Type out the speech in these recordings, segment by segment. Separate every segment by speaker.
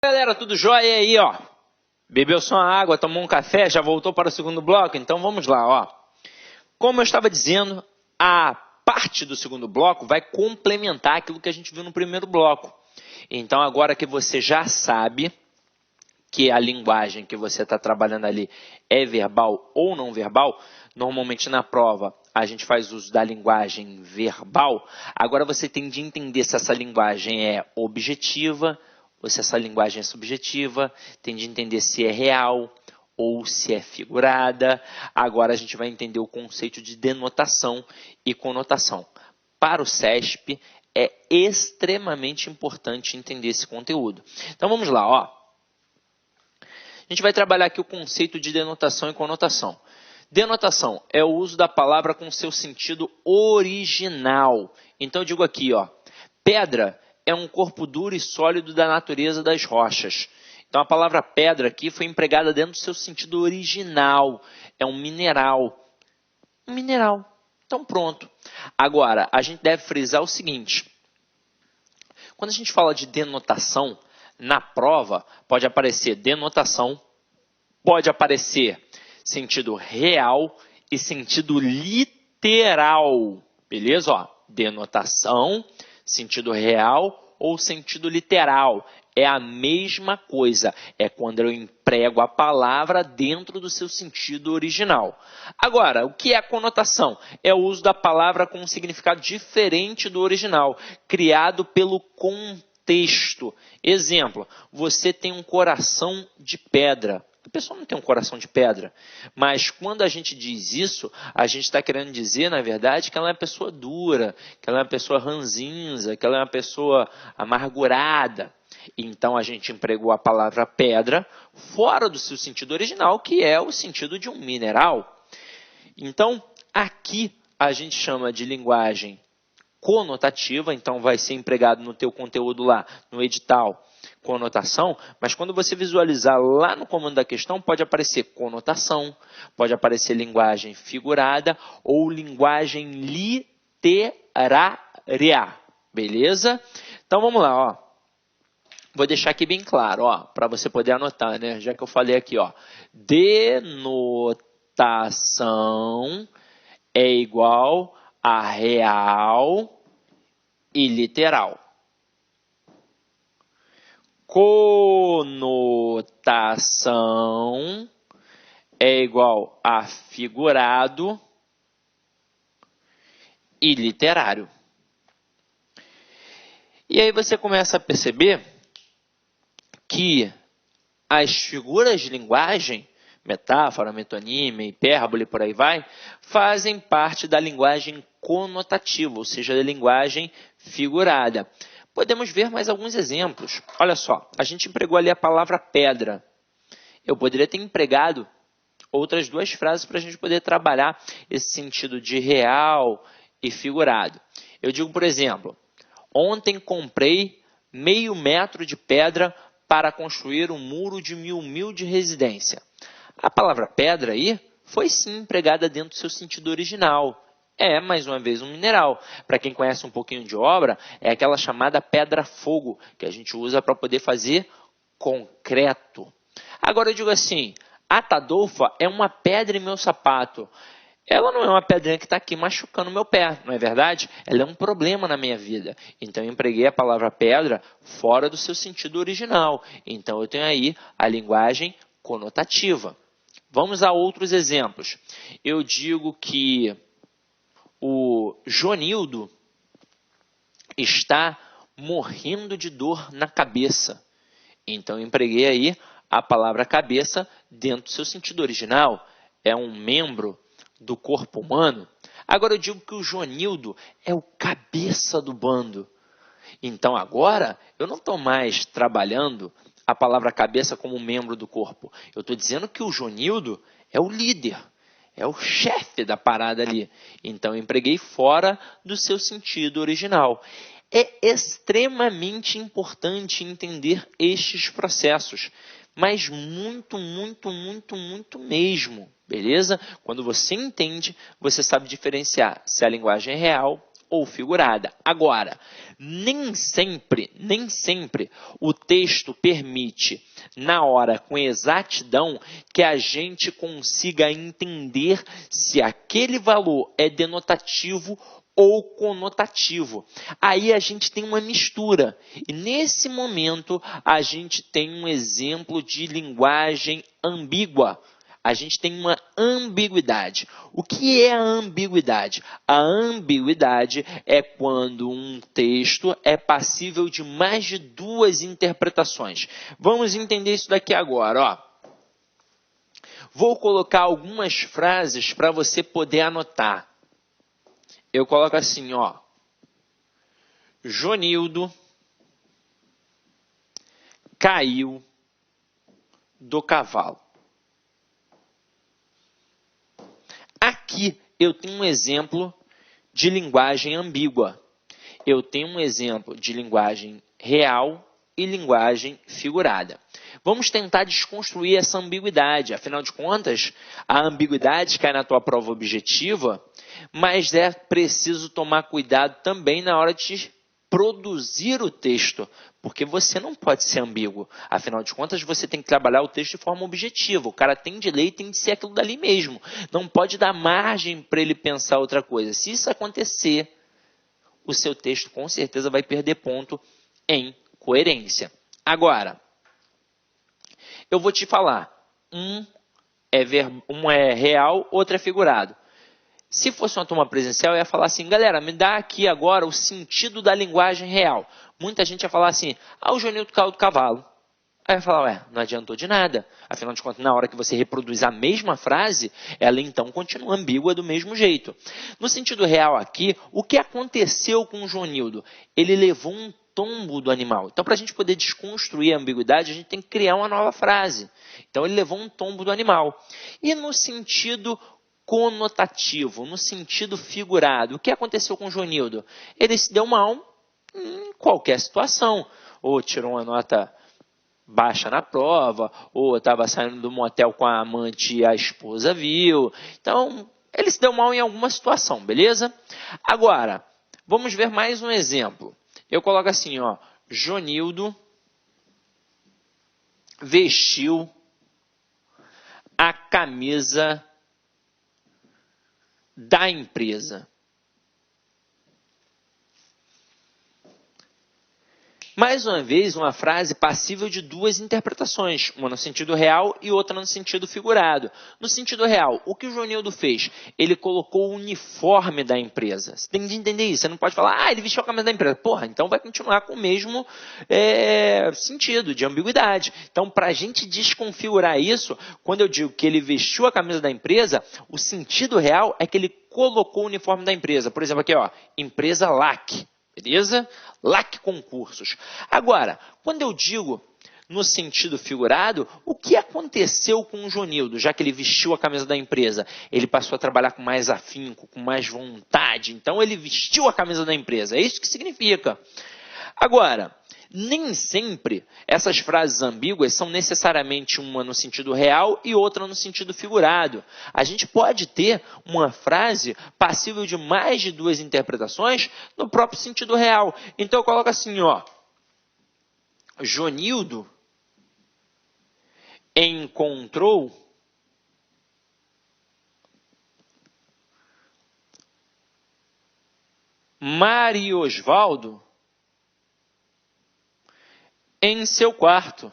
Speaker 1: Galera, tudo jóia? E aí, ó? Bebeu só água, tomou um café, já voltou para o segundo bloco? Então vamos lá, ó. Como eu estava dizendo, a parte do segundo bloco vai complementar aquilo que a gente viu no primeiro bloco. Então agora que você já sabe que a linguagem que você está trabalhando ali é verbal ou não verbal, normalmente na prova a gente faz uso da linguagem verbal. Agora você tem de entender se essa linguagem é objetiva ou se essa linguagem é subjetiva, tem de entender se é real ou se é figurada. Agora a gente vai entender o conceito de denotação e conotação. Para o CESP é extremamente importante entender esse conteúdo. Então vamos lá, ó. A gente vai trabalhar aqui o conceito de denotação e conotação. Denotação é o uso da palavra com seu sentido original. Então eu digo aqui, ó, pedra é um corpo duro e sólido da natureza das rochas. Então a palavra pedra aqui foi empregada dentro do seu sentido original. É um mineral. Um mineral. Então pronto. Agora, a gente deve frisar o seguinte. Quando a gente fala de denotação, na prova pode aparecer denotação, pode aparecer sentido real e sentido literal. Beleza? Ó, denotação, sentido real ou sentido literal. É a mesma coisa. É quando eu emprego a palavra dentro do seu sentido original. Agora, o que é a conotação? É o uso da palavra com um significado diferente do original, criado pelo contexto. Exemplo, você tem um coração de pedra. A pessoa não tem um coração de pedra, mas quando a gente diz isso, a gente está querendo dizer, na verdade, que ela é uma pessoa dura, que ela é uma pessoa ranzinza, que ela é uma pessoa amargurada. Então, a gente empregou a palavra pedra fora do seu sentido original, que é o sentido de um mineral. Então, aqui a gente chama de linguagem conotativa, então vai ser empregado no teu conteúdo lá, no edital, conotação, mas quando você visualizar lá no comando da questão, pode aparecer conotação, pode aparecer linguagem figurada ou linguagem literária, beleza? Então vamos lá, ó. Vou deixar aqui bem claro, ó, para você poder anotar, né? Já que eu falei aqui, ó, denotação é igual a real e literal. Conotação é igual a figurado e literário. E aí você começa a perceber que as figuras de linguagem, metáfora, metonímia, hipérbole, por aí vai, fazem parte da linguagem conotativa, ou seja, da linguagem figurada. Podemos ver mais alguns exemplos. Olha só, a gente empregou ali a palavra pedra. Eu poderia ter empregado outras duas frases para a gente poder trabalhar esse sentido de real e figurado. Eu digo, por exemplo, ontem comprei meio metro de pedra para construir um muro de 1.000 de residência. A palavra pedra aí foi sim empregada dentro do seu sentido original. É, mais uma vez, um mineral. Para quem conhece um pouquinho de obra, é aquela chamada pedra-fogo, que a gente usa para poder fazer concreto. Agora eu digo assim, a Tadolfa é uma pedra em meu sapato. Ela não é uma pedrinha que está aqui machucando meu pé, não é verdade? Ela é um problema na minha vida. Então, eu empreguei a palavra pedra fora do seu sentido original. Então, eu tenho aí a linguagem conotativa. Vamos a outros exemplos. Eu digo que o Jonildo está morrendo de dor na cabeça. Então, eu empreguei aí a palavra cabeça dentro do seu sentido original. É um membro do corpo humano. Agora eu digo que o Jonildo é o cabeça do bando. Então agora eu não estou mais trabalhando a palavra cabeça como membro do corpo. Eu estou dizendo que o Jonildo é o líder, é o chefe da parada ali. Então eu empreguei fora do seu sentido original. É extremamente importante entender estes processos, mas muito mesmo, beleza? Quando você entende, você sabe diferenciar se a linguagem é real ou figurada. Agora, nem sempre o texto permite, na hora, com exatidão, que a gente consiga entender se aquele valor é denotativo ou conotativo. Aí a gente tem uma mistura. E nesse momento, a gente tem um exemplo de linguagem ambígua. A gente tem uma ambiguidade. O que é a ambiguidade? A ambiguidade é quando um texto é passível de mais de duas interpretações. Vamos entender isso daqui agora, ó. Vou colocar algumas frases para você poder anotar. Eu coloco assim, ó. Jonildo caiu do cavalo. Aqui eu tenho um exemplo de linguagem ambígua. Eu tenho um exemplo de linguagem real e linguagem figurada. Vamos tentar desconstruir essa ambiguidade. Afinal de contas, a ambiguidade cai na tua prova objetiva, mas é preciso tomar cuidado também na hora de produzir o texto, porque você não pode ser ambíguo. Afinal de contas, você tem que trabalhar o texto de forma objetiva. O cara tem de ler e tem de ser aquilo dali mesmo. Não pode dar margem para ele pensar outra coisa. Se isso acontecer, o seu texto com certeza vai perder ponto em coerência. Agora, eu vou te falar. Um é real, outro é figurado. Se fosse uma turma presencial, eu ia falar assim, galera, me dá aqui agora o sentido da linguagem real. Muita gente ia falar assim, o Jonildo caiu do cavalo. Aí eu ia falar, não adiantou de nada. Afinal de contas, na hora que você reproduz a mesma frase, ela então continua ambígua do mesmo jeito. No sentido real aqui, o que aconteceu com o Jonildo? Ele levou um tombo do animal. Então, para a gente poder desconstruir a ambiguidade, a gente tem que criar uma nova frase. Então, ele levou um tombo do animal. E no sentido conotativo, no sentido figurado, o que aconteceu com o Jonildo? Ele se deu mal em qualquer situação. Ou tirou uma nota baixa na prova, ou estava saindo do motel com a amante e a esposa viu. Então, ele se deu mal em alguma situação, beleza? Agora, vamos ver mais um exemplo. Eu coloco assim, ó, Jonildo vestiu a camisa da empresa. Mais uma vez, uma frase passível de duas interpretações, uma no sentido real e outra no sentido figurado. No sentido real, o que o Jonildo fez? Ele colocou o uniforme da empresa. Você tem que entender isso. Você não pode falar, ele vestiu a camisa da empresa. Porra, então vai continuar com o mesmo sentido de ambiguidade. Então, para a gente desconfigurar isso, quando eu digo que ele vestiu a camisa da empresa, o sentido real é que ele colocou o uniforme da empresa. Por exemplo, aqui, ó, empresa LAC. Beleza? LAC Concursos. Agora, quando eu digo no sentido figurado, o que aconteceu com o Jonildo, já que ele vestiu a camisa da empresa? Ele passou a trabalhar com mais afinco, com mais vontade. Então, ele vestiu a camisa da empresa. É isso que significa. Agora, nem sempre essas frases ambíguas são necessariamente uma no sentido real e outra no sentido figurado. A gente pode ter uma frase passível de mais de duas interpretações no próprio sentido real. Então eu coloco assim, ó, Jonildo encontrou Mariosvaldo em seu quarto.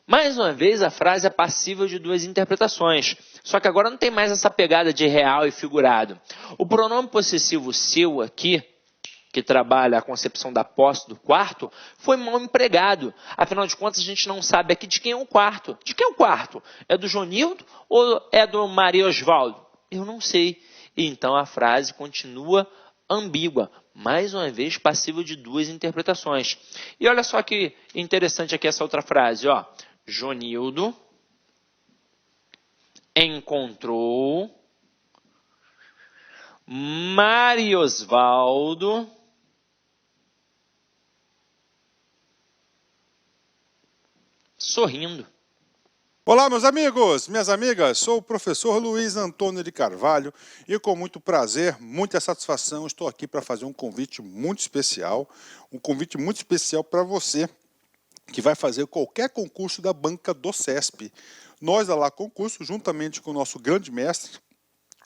Speaker 1: Mais uma vez, a frase é passível de duas interpretações. Só que agora não tem mais essa pegada de real e figurado. O pronome possessivo seu aqui, que trabalha a concepção da posse do quarto, foi mal empregado. Afinal de contas, a gente não sabe aqui de quem é o quarto. De quem é o quarto? É do Jonildo ou é do Mariosvaldo? Eu não sei. Então, a frase continua ambígua. Mais uma vez, passível de duas interpretações. E olha só que interessante aqui essa outra frase, ó. Jonildo encontrou Mariosvaldo sorrindo.
Speaker 2: Olá, meus amigos, minhas amigas, sou o professor Luiz Antônio de Carvalho e com muito prazer, muita satisfação, estou aqui para fazer um convite muito especial para você que vai fazer qualquer concurso da banca do CESP. Nós da Lá Concurso, juntamente com o nosso grande mestre,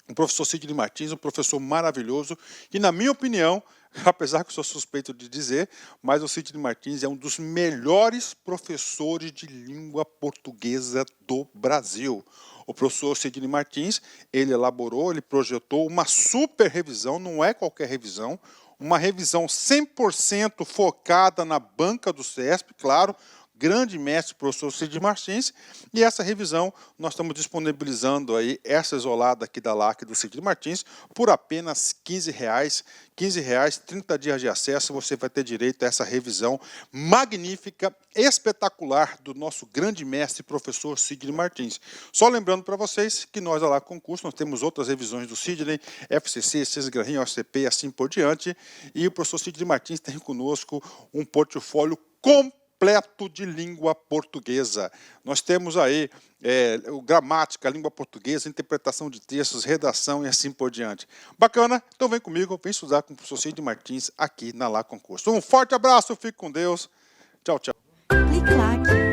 Speaker 2: o professor Sidney Martins, um professor maravilhoso, e na minha opinião, apesar que eu sou suspeito de dizer, mas o Sidney Martins é um dos melhores professores de língua portuguesa do Brasil. O professor Sidney Martins, ele elaborou, ele projetou uma super revisão, não é qualquer revisão, uma revisão 100% focada na banca do CESP, claro, grande mestre, professor Sidney Martins, e essa revisão nós estamos disponibilizando aí essa isolada aqui da LAC do Sidney Martins por apenas R$15, R$15, 30 dias de acesso, você vai ter direito a essa revisão magnífica, espetacular do nosso grande mestre, professor Sidney Martins. Só lembrando para vocês que nós da LAC Concurso, nós temos outras revisões do Sidney, FCC, CESGRAHIM, OCP, assim por diante, e o professor Sidney Martins tem conosco um portfólio completo de língua portuguesa. Nós temos aí gramática, língua portuguesa, interpretação de textos, redação e assim por diante. Bacana? Então vem comigo, vem estudar com o professor Sidney Martins aqui na Lá Concurso. Um forte abraço, fique com Deus. Tchau, tchau.
Speaker 3: Clique lá.